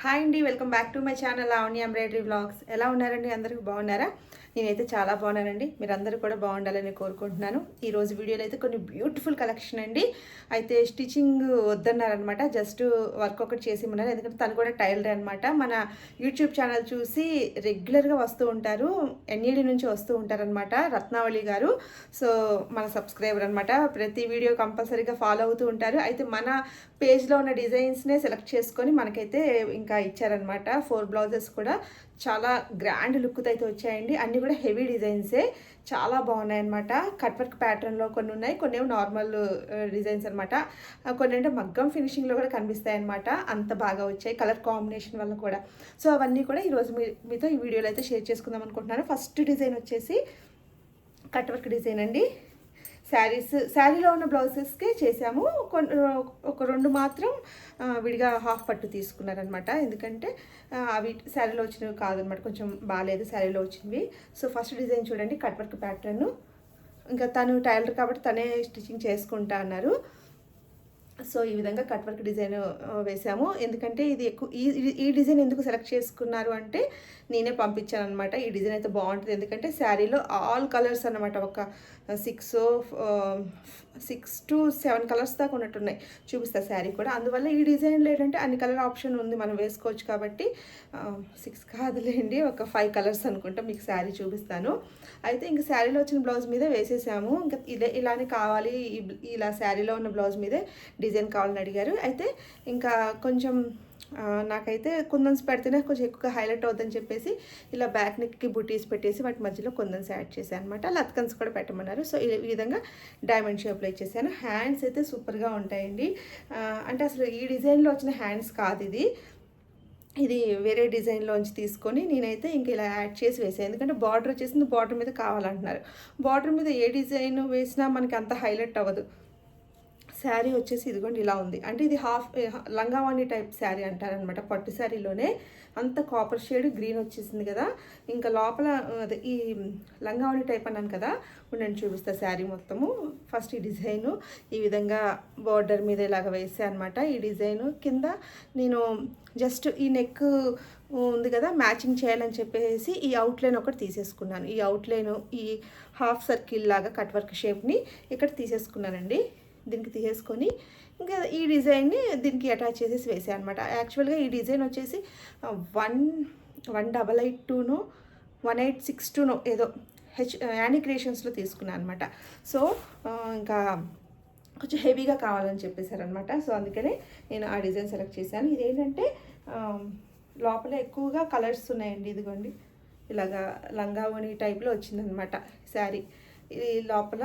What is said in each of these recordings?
Hi అండి, welcome back to my channel Lavanya embroidery vlogs. ఎలా ఉన్నారండి? అందరికీ బాగున్నారా? నేనైతే చాలా బాగున్నానండి. మీరందరూ కూడా బాగుండాలని కోరుకుంటున్నాను. ఈరోజు వీడియోలో అయితే కొన్ని బ్యూటిఫుల్ కలెక్షన్ అండి. అయితే స్టిచ్చింగ్ వద్దన్నారనమాట, జస్ట్ వర్క్ ఒకటి చేసి ఉన్నారు. ఎందుకంటే తను కూడా టైలర్ అనమాట. మన యూట్యూబ్ ఛానల్ చూసి రెగ్యులర్గా వస్తూ ఉంటారు, ఎన్ఈడి నుంచి వస్తూ ఉంటారనమాట, రత్నావళి గారు. సో మన సబ్స్క్రైబర్ అనమాట. ప్రతి వీడియో కంపల్సరీగా ఫాలో అవుతూ ఉంటారు. అయితే మన పేజ్లో ఉన్న డిజైన్స్నే సెలెక్ట్ చేసుకొని మనకైతే ఇంకా ఇచ్చారనమాట. 4 బ్లౌజెస్ కూడా చాలా గ్రాండ్ లుక్తో అయితే వచ్చాయండి. అన్నీ కూడా హెవీ డిజైన్సే, చాలా బాగున్నాయి అనమాట. కట్ వర్క్ ప్యాటర్న్లో కొన్ని ఉన్నాయి, కొన్ని ఏమో నార్మల్ డిజైన్స్ అనమాట. కొన్ని అంటే మగ్గం ఫినిషింగ్లో కూడా కనిపిస్తాయి అనమాట. అంత బాగా వచ్చాయి కలర్ కాంబినేషన్ వల్ల కూడా. సో అవన్నీ కూడా ఈరోజు మీతో ఈ వీడియోలో అయితే షేర్ చేసుకుందాం అనుకుంటున్నాను. ఫస్ట్ డిజైన్ వచ్చేసి కట్ వర్క్ డిజైన్ అండి. శారీలో ఉన్న బ్లౌజెస్కే చేసాము. ఒక 2 మాత్రం విడిగా హాఫ్ పట్టు తీసుకున్నారనమాట. ఎందుకంటే అవి శారీలో వచ్చినవి కాదనమాట, కొంచెం బాగాలేదు శారీలో వచ్చినవి. సో ఫస్ట్ డిజైన్ చూడండి, కట్ వర్క్ ప్యాటర్న్. ఇంకా తను టైలర్ కాబట్టి తనే స్టిచ్చింగ్ చేసుకుంటా అన్నారు. సో ఈ విధంగా కట్ వర్క్ డిజైన్ వేసాము. ఎందుకంటే ఇది ఎక్కువ ఈ డిజైన్ ఎందుకు సెలెక్ట్ చేసుకున్నారు అంటే నేనే పంపించాను అనమాట. ఈ డిజైన్ అయితే బాగుంటుంది, ఎందుకంటే శారీలో ఆల్ కలర్స్ అనమాట. ఒక 6 to 7 కలర్స్ దాకా ఉన్నట్టున్నాయి, చూపిస్తా శారీ కూడా. అందువల్ల ఈ డిజైన్లో ఏంటంటే అన్ని కలర్ ఆప్షన్ ఉంది, మనం వేసుకోవచ్చు. కాబట్టి 6 కాదులేండి, ఒక 5 కలర్స్ అనుకుంటా. మీకు శారీ చూపిస్తాను. అయితే ఇంక శారీలో వచ్చిన బ్లౌజ్ మీద వేసేసాము. ఇంకా ఇలానే కావాలి, ఇలా శారీలో ఉన్న బ్లౌజ్ మీదే డిజైన్ కావాలని అడిగారు. అయితే ఇంకా కొంచెం నాకైతే కుందన్స్ పెడితేనే కొంచెం ఎక్కువగా హైలైట్ అవుతుందని చెప్పేసి ఇలా బ్యాక్ నెక్కి బుటీస్ పెట్టేసి వాటి మధ్యలో కుందన్స్ యాడ్ చేశాను అనమాట. లత్కన్స్ కూడా పెట్టమన్నారు. సో ఈ విధంగా డైమండ్ షేప్లో ఇచ్చేసాను. హ్యాండ్స్ అయితే సూపర్గా ఉంటాయండి. అంటే అసలు ఈ డిజైన్లో వచ్చిన హ్యాండ్స్ కాదు ఇది వేరే డిజైన్లోంచి తీసుకొని నేనైతే ఇంక ఇలా యాడ్ చేసి వేసాను. ఎందుకంటే బార్డర్ వచ్చేసింది, బార్డర్ మీద కావాలంటున్నారు. బార్డర్ మీద ఏ డిజైన్ వేసినా మనకి అంత హైలైట్ అవ్వదు. శారీ వచ్చేసి ఇదిగోండి ఇలా ఉంది. అంటే ఇది లంగావాణి టైప్ శారీ అంటారనమాట. పట్టు శారీలోనే అంత కాపర్ షేడ్ గ్రీన్ వచ్చేసింది కదా. ఇంకా లోపల అదే ఈ లంగావాణి టైప్ అన్నాను కదా, నేను చూపిస్తా శారీ మొత్తము. ఫస్ట్ ఈ డిజైను ఈ విధంగా బార్డర్ మీద ఇలాగ వేసా అనమాట. ఈ డిజైను కింద నేను జస్ట్ ఈ నెక్ ఉంది కదా, మ్యాచింగ్ చేయాలని చెప్పేసి ఈ అవుట్లైన్ ఒకటి తీసేసుకున్నాను. ఈ అవుట్లైన్ ఈ హాఫ్ సర్కిల్ లాగా కట్ వర్క్ షేప్ని ఇక్కడ తీసేసుకున్నానండి. దీనికి తీసేసుకొని ఇంకా ఈ డిజైన్ని దీనికి అటాచ్ చేసేసి వేసాను అనమాట. యాక్చువల్గా ఈ డిజైన్ వచ్చేసి 1882నో 1862నో ఏదో యానీ క్రియేషన్స్లో తీసుకున్నాను అనమాట. సో ఇంకా కొంచెం హెవీగా కావాలని చెప్పేశారనమాట. సో అందుకనే నేను ఆ డిజైన్ సెలెక్ట్ చేశాను. ఇదేంటంటే లోపల ఎక్కువగా కలర్స్ ఉన్నాయండి. ఇదిగోండి ఇలాగా లంగావోని టైప్లో వచ్చిందనమాట శారీ. ఇది లోపల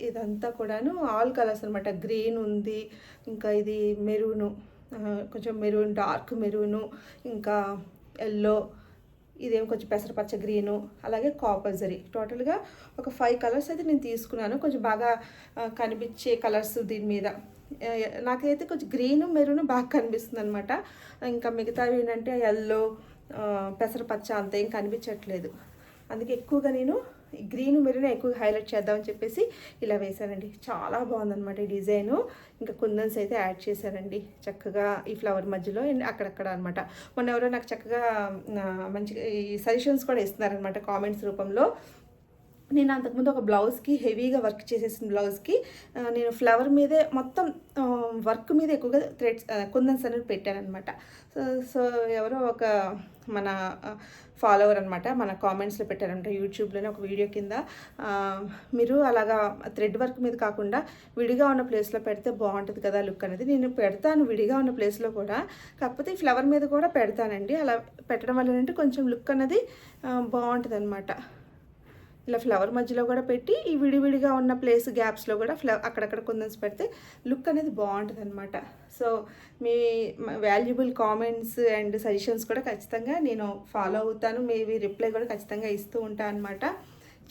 ఇదంతా కూడాను ఆల్ కలర్స్ అనమాట. గ్రీన్ ఉంది, ఇంకా ఇది మెరూను, కొంచెం మెరూన్, డార్క్ మెరూను, ఇంకా ఎల్లో, ఇదేం కొంచెం పెసరపచ్చ గ్రీను, అలాగే కాపర్ జరీ. టోటల్గా ఒక 5 కలర్స్ అయితే నేను తీసుకున్నాను. కొంచెం బాగా కనిపించే కలర్స్ దీని మీద. నాకైతే కొంచెం గ్రీను మెరూను బాగా కనిపిస్తుంది అనమాట. ఇంకా మిగతావి ఏంటంటే ఎల్లో, పెసరపచ్చ అంత ఏం కనిపించట్లేదు. అందుకే ఎక్కువగా నేను గ్రీన్ మెరూన్ ఎక్కువగా హైలైట్ చేద్దామని చెప్పేసి ఇలా వేసానండి. చాలా బాగుందన్నమాట ఈ డిజైను. ఇంకా కుందన్స్ అయితే యాడ్ చేశానండి చక్కగా ఈ ఫ్లవర్ మధ్యలో అక్కడక్కడ అనమాట. మొన్న ఎవరో నాకు చక్కగా మంచిగా ఈ సజెషన్స్ కూడా ఇస్తున్నారనమాట కామెంట్స్ రూపంలో. నేను అంతకుముందు ఒక బ్లౌజ్కి హెవీగా వర్క్ చేసేసిన బ్లౌజ్కి నేను ఫ్లవర్ మీదే మొత్తం వర్క్ మీద ఎక్కువగా థ్రెడ్స్ కుందన్స్ అనేది పెట్టానమాట. సో ఎవరో ఒక మన ఫాలోవర్ అనమాట మన కామెంట్స్లో పెట్టారంట యూట్యూబ్లోనే ఒక వీడియో కింద, మీరు అలాగా థ్రెడ్ వర్క్ మీద కాకుండా విడిగా ఉన్న ప్లేస్లో పెడితే బాగుంటుంది కదా లుక్ అనేది. నేను పెడతాను విడిగా ఉన్న ప్లేస్లో కూడా, కాకపోతే ఫ్లవర్ మీద కూడా పెడతానండి. అలా పెట్టడం వల్ల ఏంటంటే కొంచెం లుక్ అనేది బాగుంటుంది అనమాట. ఇలా ఫ్లవర్ మధ్యలో కూడా పెట్టి ఈ విడివిడిగా ఉన్న ప్లేస్ గ్యాప్స్లో కూడా అక్కడక్కడ కుందన్స్ పెడితే లుక్ అనేది బాగుంటుంది అనమాట. So me valuable comments and suggestions కూడా ఖచ్చితంగా నేను ఫాలో అవుతాను. మేబీ రిప్లై కూడా ఖచ్చితంగా ఇస్తూ ఉంటాను అనమాట.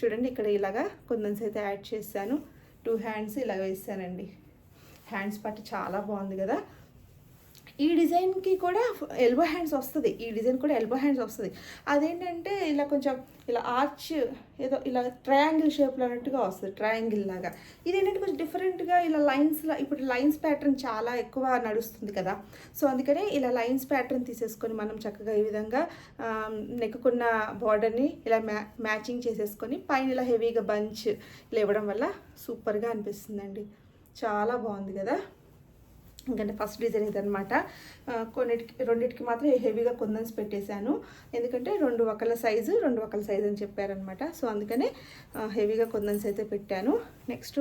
చూడండి ఇక్కడ ఇలాగా కుందన్స్ అయితే యాడ్ చేశాను. 2 హ్యాండ్స్ ఇలా వేసానండి. హ్యాండ్స్ పట్టు చాలా బాగుంది కదా. ఈ డిజైన్కి కూడా ఎల్బో హ్యాండ్స్ వస్తుంది, ఈ డిజైన్ కూడా ఎల్బో హ్యాండ్స్ వస్తుంది. అదేంటంటే ఇలా కొంచెం ఇలా ఆర్చ్ ఏదో ఇలా ట్రయాంగిల్ షేప్లో అన్నట్టుగా వస్తుంది, ట్రయాంగిల్ లాగా. ఇదేంటంటే కొంచెం డిఫరెంట్గా ఇలా లైన్స్లో, ఇప్పుడు లైన్స్ ప్యాటర్న్ చాలా ఎక్కువ నడుస్తుంది కదా, సో అందుకనే ఇలా లైన్స్ ప్యాటర్న్ తీసేసుకొని మనం చక్కగా ఈ విధంగా నెక్కుకున్న బార్డర్ని ఇలా మ్యాచింగ్ చేసేసుకొని పైన ఇలా హెవీగా బంచ్ ఇలా ఇవ్వడం వల్ల సూపర్గా అనిపిస్తుందండి. చాలా బాగుంది కదా. ఎందుకంటే ఫస్ట్ డిజైన్ ఇదనమాట. రెండింటికి మాత్రం హెవీగా కుందన్స్ పెట్టేశాను, ఎందుకంటే రెండు ఒకళ్ళ సైజు అని చెప్పారనమాట. సో అందుకనే హెవీగా కుందన్స్ అయితే పెట్టాను. నెక్స్ట్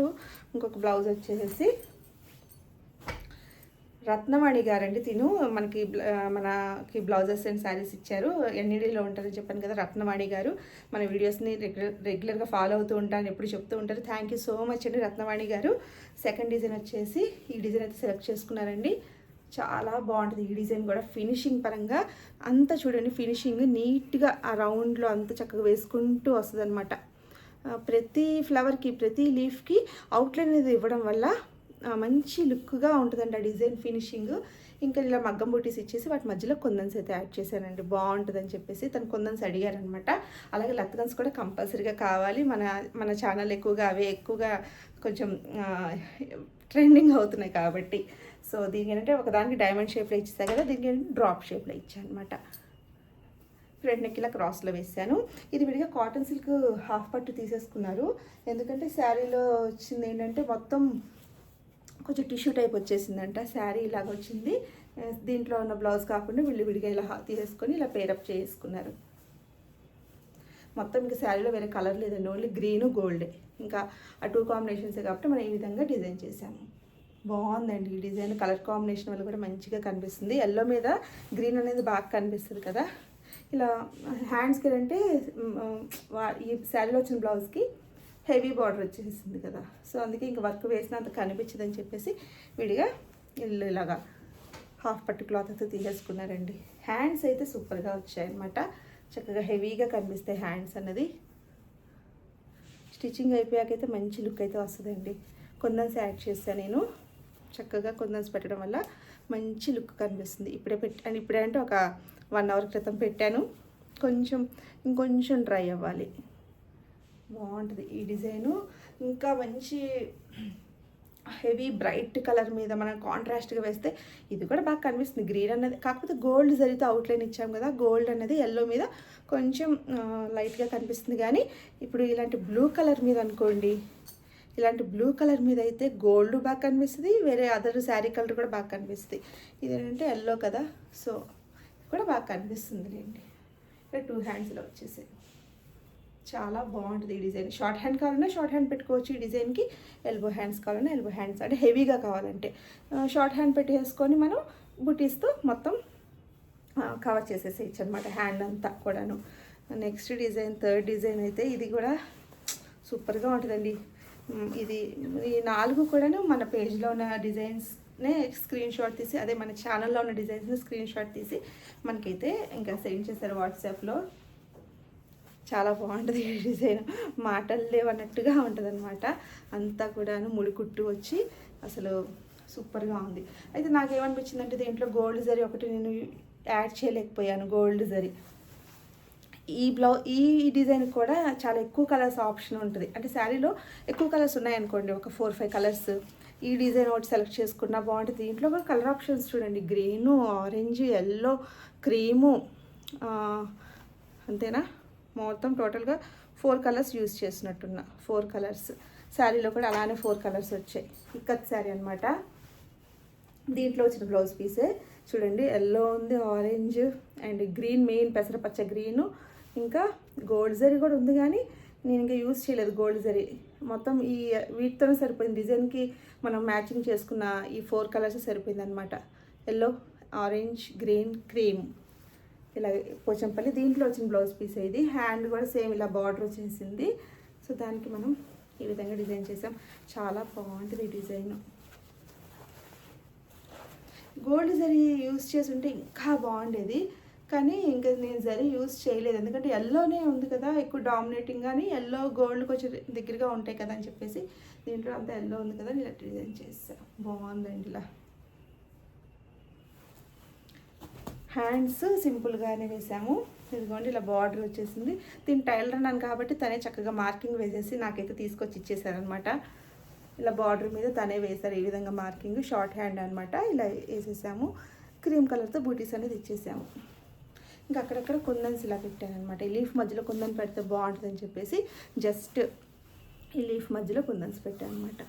ఇంకొక బ్లౌజ్ వచ్చేసి రత్నవాణి గారండి, తిను మనకి బ్లౌజెస్ అండ్ శారీస్ ఇచ్చారు. ఎన్ఈడీలో ఉంటారని చెప్పాను కదా, రత్నవాణి గారు మన వీడియోస్ని రెగ్యులర్గా ఫాలో అవుతూ ఉంటాను, ఎప్పుడు చెప్తూ ఉంటారు. థ్యాంక్ యూ సో మచ్ అండి రత్నవాణి గారు. సెకండ్ డిజైన్ వచ్చేసి ఈ డిజైన్ అయితే సెలెక్ట్ చేసుకున్నారండి. చాలా బాగుంటుంది ఈ డిజైన్ కూడా. ఫినిషింగ్ పరంగా అంతా చూడండి, ఫినిషింగ్ నీట్గా ఆ రౌండ్లో అంత చక్కగా వేసుకుంటూ వస్తుంది అనమాట. ప్రతి ఫ్లవర్కి ప్రతి లీఫ్కి అవుట్లైన్ అనేది ఇవ్వడం వల్ల మంచి లుక్గా ఉంటుందండి ఆ డిజైన్ ఫినిషింగ్. ఇంకా ఇలా మగ్గం బూటీస్ ఇచ్చేసి వాటి మధ్యలో కుందన్స్ అయితే యాడ్ చేశానండి, బాగుంటుందని చెప్పేసి తను కుందన్స్ అడిగారనమాట. అలాగే లత్కన్స్ కూడా కంపల్సరీగా కావాలి, మన ఛానల్ అవే ఎక్కువగా కొంచెం ట్రెండింగ్ అవుతున్నాయి కాబట్టి. సో దీనికి ఏంటంటే ఒకదానికి డైమండ్ షేప్లో ఇచ్చేసా కదా, దీనికి ఏంటంటే డ్రాప్ షేప్లో ఇచ్చాను అనమాట. ఫ్రంట్ నెక్ ఇలా క్రాస్లో వేసాను. ఇది విడిగా కాటన్ సిల్క్ హాఫ్ పట్టు తీసేసుకున్నారు, ఎందుకంటే శారీలో వచ్చింది ఏంటంటే మొత్తం కొంచెం టిష్యూ టైప్ వచ్చేసిందంట, శారీ ఇలాగ వచ్చింది. దీంట్లో ఉన్న బ్లౌజ్ కాకుండా వీళ్ళు విడిగా ఇలా తీసేసుకొని ఇలా పేరప్ చేసుకున్నారు. మొత్తం ఇంకా శారీలో వేరే కలర్ లేదండి, ఓన్లీ గ్రీను గోల్డే, ఇంకా ఆ 2 కాంబినేషన్సే కాబట్టి మనం ఈ విధంగా డిజైన్ చేసాము. బాగుందండి ఈ డిజైన్, కలర్ కాంబినేషన్ వల్ల కూడా మంచిగా కనిపిస్తుంది. ఎల్లో మీద గ్రీన్ అనేది బాగా కనిపిస్తుంది కదా. ఇలా హ్యాండ్స్కి ఏంటంటే ఈ శారీలో వచ్చిన బ్లౌజ్కి హెవీ బార్డర్ వచ్చేసింది కదా, సో అందుకే ఇంకా వర్క్ వేసినంత కనిపించదని చెప్పేసి విడిగా ఇలాగా హాఫ్ పట్టు క్లాత్ అయితే తీసేసుకున్నారండి. హ్యాండ్స్ అయితే సూపర్గా వచ్చాయన్నమాట, చక్కగా హెవీగా కనిపిస్తాయి హ్యాండ్స్ అన్నది. స్టిచ్చింగ్ అయిపోయాకైతే మంచి లుక్ అయితే వస్తుందండి. కుందన్స్ యాడ్ చేస్తాను నేను, చక్కగా కుందన్స్ పెట్టడం వల్ల మంచి లుక్ కనిపిస్తుంది. ఇప్పుడే అంటే ఒక 1 అవర్ క్రితం పెట్టాను, ఇంకొంచెం డ్రై అవ్వాలి. బాగుంటుంది ఈ డిజైను. ఇంకా మంచి హెవీ బ్రైట్ కలర్ మీద మనం కాంట్రాస్ట్గా వేస్తే ఇది కూడా బాగా కనిపిస్తుంది. గ్రీన్ అన్నది కాకపోతే గోల్డ్ జరిగితే అవుట్లైన్ ఇచ్చాం కదా, గోల్డ్ అనేది ఎల్లో మీద కొంచెం లైట్గా కనిపిస్తుంది. కానీ ఇప్పుడు ఇలాంటి బ్లూ కలర్ మీద అనుకోండి, ఇలాంటి బ్లూ కలర్ మీద అయితే గోల్డ్ బాగా కనిపిస్తుంది, వేరే అదర్ శారీ కలర్ కూడా బాగా కనిపిస్తుంది. ఇదేంటంటే ఎల్లో కదా, సో కూడా బాగా కనిపిస్తుంది లేండి. ఇక్కడ 2 హ్యాండ్స్లో వచ్చేసాయి. చాలా బాగుంటుంది ఈ డిజైన్. షార్ట్ హ్యాండ్ కావాలన్నా షార్ట్ హ్యాండ్ పెట్టుకోవచ్చు ఈ డిజైన్కి, ఎల్బో హ్యాండ్స్ కావాలన్నా ఎల్బో హ్యాండ్స్, అంటే హెవీగా కావాలంటే షార్ట్ హ్యాండ్ పెట్టేసుకొని మనం బుటీస్తో మొత్తం కవర్ చేసేసేయచ్చు అనమాట హ్యాండ్ అంతా కూడాను. నెక్స్ట్ డిజైన్, థర్డ్ డిజైన్ అయితే ఇది కూడా సూపర్గా ఉంటుందండి. ఈ 4 కూడాను మన పేజ్లో ఉన్న డిజైన్స్నే స్క్రీన్ షాట్ తీసి, అదే మన ఛానల్లో ఉన్న డిజైన్స్ని స్క్రీన్ షాట్ తీసి మనకైతే ఇంకా సెండ్ చేశారు వాట్సాప్లో. చాలా బాగుంటుంది ఈ డిజైన్, మాటలు లేవన్నట్టుగా ఉంటుంది అనమాట. అంతా కూడాను ముడి కుట్టు వచ్చి అసలు సూపర్గా ఉంది. అయితే నాకేమనిపించిందంటే దీంట్లో గోల్డ్ జరీ ఒకటి నేను యాడ్ చేయలేకపోయాను. గోల్డ్ జరీ ఈ డిజైన్ కూడా చాలా ఎక్కువ కలర్స్ ఆప్షన్ ఉంటుంది. అంటే శారీలో ఎక్కువ కలర్స్ ఉన్నాయనుకోండి, ఒక 4-5 కలర్స్, ఈ డిజైన్ ఒకటి సెలెక్ట్ చేసుకున్నా బాగుంటుంది. దీంట్లో కూడా కలర్ ఆప్షన్స్ చూడండి, గ్రీను, ఆరెంజ్, ఎల్లో, క్రీము, అంతేనా, మొత్తం టోటల్గా 4 కలర్స్ యూజ్ చేసినట్టున్నా. 4 కలర్స్ శారీలో కూడా అలానే 4 కలర్స్ వచ్చాయి. ఇక్కత్ శారీ అనమాట. దీంట్లో వచ్చిన బ్లౌజ్ పీసే చూడండి, ఎల్లో ఉంది, ఆరెంజ్ అండ్ గ్రీన్, మెయిన్ పెసరపచ్చ గ్రీను, ఇంకా గోల్డ్ జరీ కూడా ఉంది. కానీ నేను ఇంకా యూజ్ చేయలేదు గోల్డ్ జరీ, మొత్తం ఈ వీటితోనే సరిపోయింది. డిజైన్కి మనం మ్యాచింగ్ చేసుకున్న ఈ 4 కలర్స్ సరిపోయింది అనమాట. ఎల్లో, ఆరెంజ్, గ్రీన్, క్రీమ్, ఇలా పోచంపల్లి. దీంట్లో వచ్చిన బ్లౌజ్ పీస్ ఇది. హ్యాండ్ కూడా సేమ్ ఇలా బార్డర్ వచ్చేసింది. సో దానికి మనం ఈ విధంగా డిజైన్ చేసాం. చాలా బాగుంటుంది ఈ డిజైన్. గోల్డ్ జరీ యూజ్ చేసి ఉంటే ఇంకా బాగుండేది, కానీ ఇంకా నేను జరీ యూజ్ చేయలేదు. ఎందుకంటే ఎల్లోనే ఉంది కదా ఎక్కువ డామినేటింగ్, కానీ ఎల్లో గోల్డ్ కొంచెం దగ్గరగా ఉంటాయి కదా అని చెప్పేసి దీంట్లో అంతా ఎల్లో ఉంది కదా ఇలా డిజైన్ చేస్తాను. బాగుందండి ఇలా. హ్యాండ్స్ సింపుల్గానే వేసాము. ఇదిగోండి ఇలా బార్డర్ వచ్చేసింది. దీన్ని టైలర్ అన్నాను కాబట్టి తనే చక్కగా మార్కింగ్ వేసేసి నాకైతే తీసుకొచ్చి ఇచ్చేసారనమాట. ఇలా బార్డర్ మీద తనే వేశారు ఈ విధంగా మార్కింగ్. షార్ట్ హ్యాండ్ అనమాట. ఇలా వేసేసాము. క్రీమ్ కలర్తో బూటీస్ అనేది ఇచ్చేసాము. ఇంకా అక్కడక్కడ కుందన్స్ ఇలా పెట్టాను అనమాట. ఈ లీఫ్ మధ్యలో కుందన్ పెడితే బాగుంటుందని చెప్పేసి జస్ట్ ఈ లీఫ్ మధ్యలో కుందన్స్ పెట్టాను అనమాట.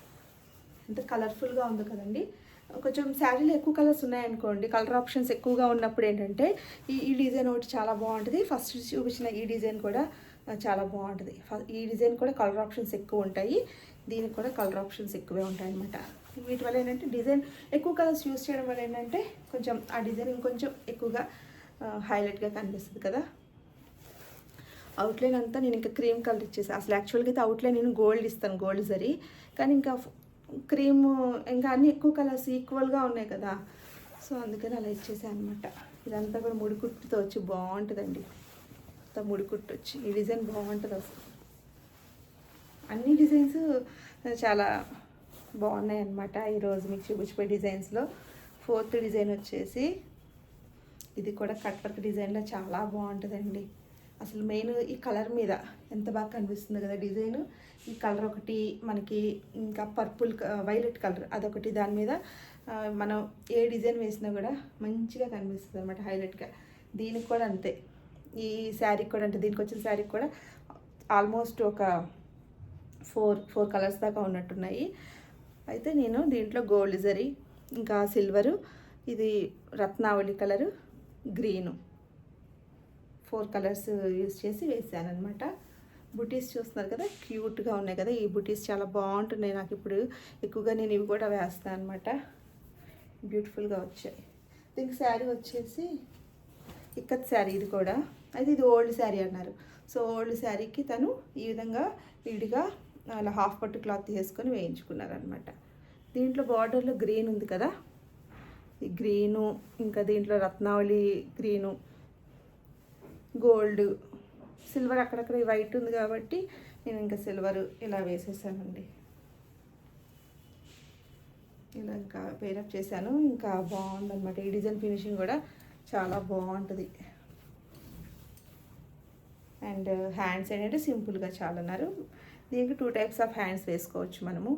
ఎంత కలర్ఫుల్గా ఉంది కదండి. కొంచెం శారీలో ఎక్కువ కలర్స్ ఉన్నాయనుకోండి, కలర్ ఆప్షన్స్ ఎక్కువగా ఉన్నప్పుడు ఏంటంటే ఈ డిజైన్ ఒకటి చాలా బాగుంటుంది. ఫస్ట్ చూపించిన ఈ డిజైన్ కూడా చాలా బాగుంటుంది. ఈ డిజైన్ కూడా కలర్ ఆప్షన్స్ ఎక్కువ ఉంటాయి, దీనికి కూడా కలర్ ఆప్షన్స్ ఎక్కువే ఉంటాయి అన్నమాట. వీటి వల్ల ఏంటంటే డిజైన్ ఎక్కువ కలర్స్ యూస్ చేయడం వల్ల ఏంటంటే కొంచెం ఆ డిజైన్ ఇంకొంచెం ఎక్కువగా హైలైట్గా కనిపిస్తుంది కదా. అవుట్లైన్ అంతా నేను ఇంకా క్రీమ్ కలర్ ఇచ్చేసాను. అసలు యాక్చువల్గా అయితే అవుట్లైన్ నేను గోల్డ్ ఇస్తాను, గోల్డ్ జరీ, కానీ ఇంకా క్రీమ్ ఇంకా అన్నీ ఎక్కువ కలర్స్ ఈక్వల్గా ఉన్నాయి కదా, సో అందుకని అలా ఇచ్చేసాను అనమాట. ఇదంతా కూడా ముడికుట్టుతో వచ్చి బాగుంటుందండి. అంతా ముడికుట్టు వచ్చి ఈ డిజైన్ బాగుంటుంది అసలు. అన్ని డిజైన్స్ చాలా బాగున్నాయి అన్నమాట. ఈరోజు మీకు చూపించిపోయే డిజైన్స్లో 4th డిజైన్ వచ్చేసి ఇది కూడా కట్ వర్క్ డిజైన్లో చాలా బాగుంటుందండి. అసలు మెయిన్ ఈ కలర్ మీద ఎంత బాగా కనిపిస్తుంది కదా డిజైన్. ఈ కలర్ ఒకటి మనకి, ఇంకా పర్పుల్ వైలెట్ కలర్ అదొకటి, దాని మీద మనం ఏ డిజైన్ వేసినా కూడా మంచిగా కనిపిస్తుంది అనమాట, హైలైట్గా. దీనికి కూడా అంతే. ఈ శారీకి కూడా అంటే దీనికి వచ్చిన శారీకి కూడా ఆల్మోస్ట్ ఒక ఫోర్ కలర్స్ దాకా ఉన్నట్టున్నాయి. అయితే నేను దీంట్లో గోల్డ్ జరీ, ఇంకా సిల్వరు, ఇది రత్నావళి కలరు, గ్రీను, 4 కలర్స్ యూజ్ చేసి వేసాను అనమాట. బుటీస్ చూస్తున్నారు కదా, క్యూట్గా ఉన్నాయి కదా. ఈ బుటీస్ చాలా బాగుంటున్నాయి నాకు ఇప్పుడు. ఎక్కువగా నేను ఇవి కూడా వేస్తాను అనమాట. బ్యూటిఫుల్గా వచ్చాయి. దీనికి శారీ వచ్చేసి ఇక్కత్ శారీ ఇది కూడా. అయితే ఇది ఓల్డ్ శారీ అన్నారు. సో ఓల్డ్ శారీకి తను ఈ విధంగా విడిగా అలా హాఫ్ పట్టు క్లాత్ తీసుకొని వేయించుకున్నారనమాట. దీంట్లో బార్డర్లో గ్రీన్ ఉంది కదా, ఈ గ్రీను, ఇంకా దీంట్లో రత్నావళి గ్రీను, గోల్డ్, సిల్వర్ అక్కడక్కడ వైట్ ఉంది కాబట్టి నేను ఇంకా సిల్వర్ ఇలా వేసేసానండి. ఇలా ఇంకా పేరప్ చేశాను. ఇంకా బాగుందన్నమాట. ఈ డిజైన్ ఫినిషింగ్ కూడా చాలా బాగుంటుంది. అండ్ హ్యాండ్స్ ఏంటంటే సింపుల్గా చాలా అన్నారు. దీనికి 2 టైప్స్ ఆఫ్ హ్యాండ్స్ వేసుకోవచ్చు మనము.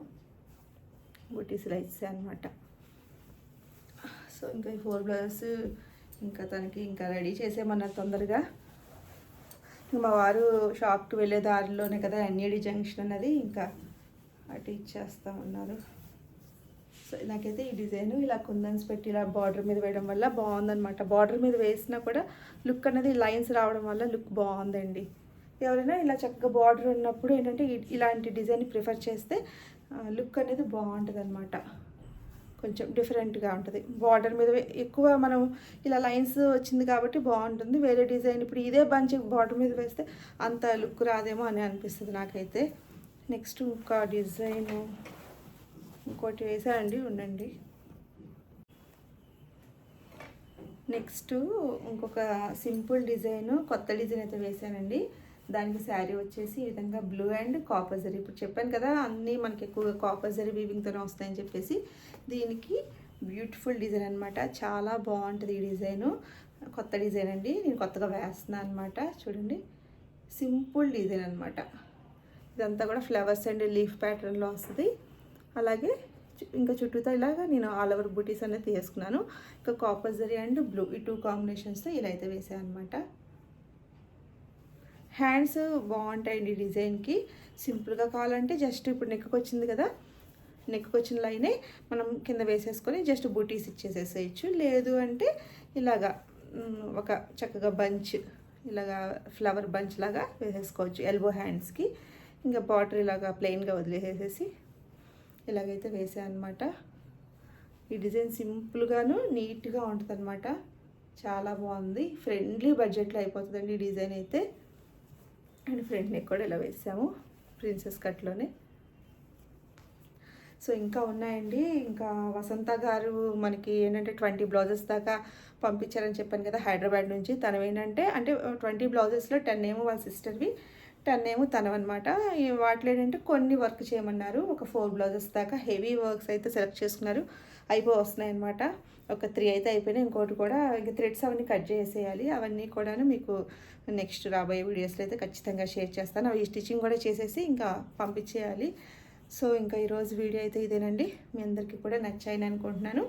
బుటీస్ ఇలా ఇచ్చాను అనమాట. సో ఇంకా ఈ 4 బ్లౌజెస్ ఇంకా తనకి ఇంకా రెడీ చేసేయమన్నారు తొందరగా. మా వారు షాప్కి వెళ్ళే దారిలోనే కదా ఎన్ఏడి జంక్షన్ అన్నది, ఇంకా అటు ఇచ్చేస్తామన్నారు. సో నాకైతే ఈ డిజైన్ ఇలా కుందన్స్ పెట్టి ఇలా బార్డర్ మీద వేయడం వల్ల బాగుందనమాట. బార్డర్ మీద వేసినా కూడా లుక్ అనేది లైన్స్ రావడం వల్ల లుక్ బాగుందండి. ఎవరైనా ఇలా చక్కగా బార్డర్ ఉన్నప్పుడు ఏంటంటే ఇలాంటి డిజైన్ ప్రిఫర్ చేస్తే లుక్ అనేది బాగుంటుంది అనమాట. కొంచెం డిఫరెంట్గా ఉంటుంది. బార్డర్ మీద ఎక్కువ మనం ఇలా లైన్స్ వచ్చింది కాబట్టి బాగుంటుంది. వేరే డిజైన్ ఇప్పుడు ఇదే బంచ్ బార్డర్ మీద వేస్తే అంత లుక్ రాదేమో అని అనిపిస్తుంది నాకైతే. నెక్స్ట్ ఇంకా డిజైన్ ఇంకోటి వేసానండి, ఉండండి. నెక్స్ట్ ఇంకొక సింపుల్ డిజైన్, కొత్త డిజైన్ అయితే వేసానండి. దానికి శారీ వచ్చేసి ఈ విధంగా బ్లూ అండ్ కాపర్ జరీ. ఇప్పుడు చెప్పాను కదా అన్నీ మనకి ఎక్కువగా కాపర్ జరీ వీవింగ్తోనే వస్తాయని చెప్పేసి. దీనికి బ్యూటిఫుల్ డిజైన్ అనమాట. చాలా బాగుంటుంది ఈ డిజైను. కొత్త డిజైన్ అండి, నేను కొత్తగా వేస్తున్నాను అనమాట. చూడండి, సింపుల్ డిజైన్ అనమాట. ఇదంతా కూడా ఫ్లవర్స్ అండ్ లీఫ్ ప్యాటర్న్లో వస్తుంది. అలాగే ఇంకా చుట్టూతో ఇలాగా నేను ఆల్ ఓవర్ బూటీస్ అనేది తీసుకున్నాను. ఇంకా కాపర్ జరీ అండ్ బ్లూ ఈ 2 కాంబినేషన్స్తో ఇలా అయితే వేసాను అనమాట. హ్యాండ్స్ బాగుంటాయండి డిజైన్కి. సింపుల్గా కావాలంటే జస్ట్ ఇప్పుడు నెక్కి వచ్చింది కదా, నెక్కి వచ్చిన లైనే మనం కింద వేసేసుకొని జస్ట్ బూటీస్ ఇచ్చేసేసేయచ్చు. లేదు అంటే ఇలాగా ఒక చక్కగా బంచ్, ఇలాగా ఫ్లవర్ బంచ్ లాగా వేసేసుకోవచ్చు ఎల్బో హ్యాండ్స్కి. ఇంకా బార్డర్ ఇలాగా ప్లెయిన్గా వదిలేసేసి ఇలాగైతే వేసాను అనమాట. ఈ డిజైన్ సింపుల్గాను నీట్గా ఉంటుంది అనమాట. చాలా బాగుంది. ఫ్రెండ్లీ బడ్జెట్లో అయిపోతుందండి ఈ డిజైన్ అయితే. అండ్ ఫ్రంట్ నెక్ కూడా ఇలా వేసాము ప్రిన్సెస్ కట్లోనే. సో ఇంకా ఉన్నాయండి. ఇంకా వసంత గారు మనకి ఏంటంటే 20 బ్లౌజెస్ దాకా పంపించారని చెప్పాను కదా హైదరాబాద్ నుంచి. తను ఏంటంటే 20 బ్లౌజెస్లో 10 ఏమో వాళ్ళ సిస్టర్వి, 10 ఏమో తనవన్నమాట. వాటిలో ఏంటంటే కొన్ని వర్క్ చేయమన్నారు. ఒక 4 బ్లౌజెస్ దాకా హెవీ వర్క్స్ అయితే సెలెక్ట్ చేసుకున్నారు. వస్తున్నాయి అనమాట. ఒక 3 అయితే అయిపోయినాయి. ఇంకోటి కూడా ఇంక థ్రెడ్స్ అవన్నీ కట్ చేసేయాలి. అవన్నీ కూడాను మీకు నెక్స్ట్ రాబోయే వీడియోస్లో అయితే ఖచ్చితంగా షేర్ చేస్తాను. అవి స్టిచ్చింగ్ కూడా చేసేసి ఇంకా పంపించేయాలి. సో ఇంకా ఈరోజు వీడియో అయితే ఇదేనండి. మీ అందరికీ కూడా నచ్చాయని అనుకుంటున్నాను.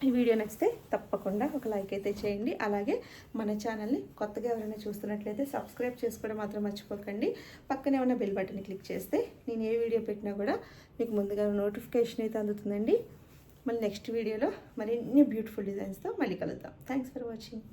ఈ వీడియో నచ్చితే తప్పకుండా ఒక లైక్ అయితే చేయండి. అలాగే మన ఛానల్ని కొత్తగా ఎవరైనా చూస్తున్నట్లయితే సబ్స్క్రైబ్ చేసుకోవడం మాత్రం మర్చిపోకండి. పక్కనే ఉన్న బెల్ బటన్ని క్లిక్ చేస్తే నేను ఏ వీడియో పెట్టినా కూడా మీకు ముందుగా నోటిఫికేషన్ అయితే అందుతుందండి. మళ్ళీ నెక్స్ట్ వీడియోలో మరిన్ని బ్యూటిఫుల్ డిజైన్స్తో మళ్ళీ కలుద్దాం. Thanks for watching.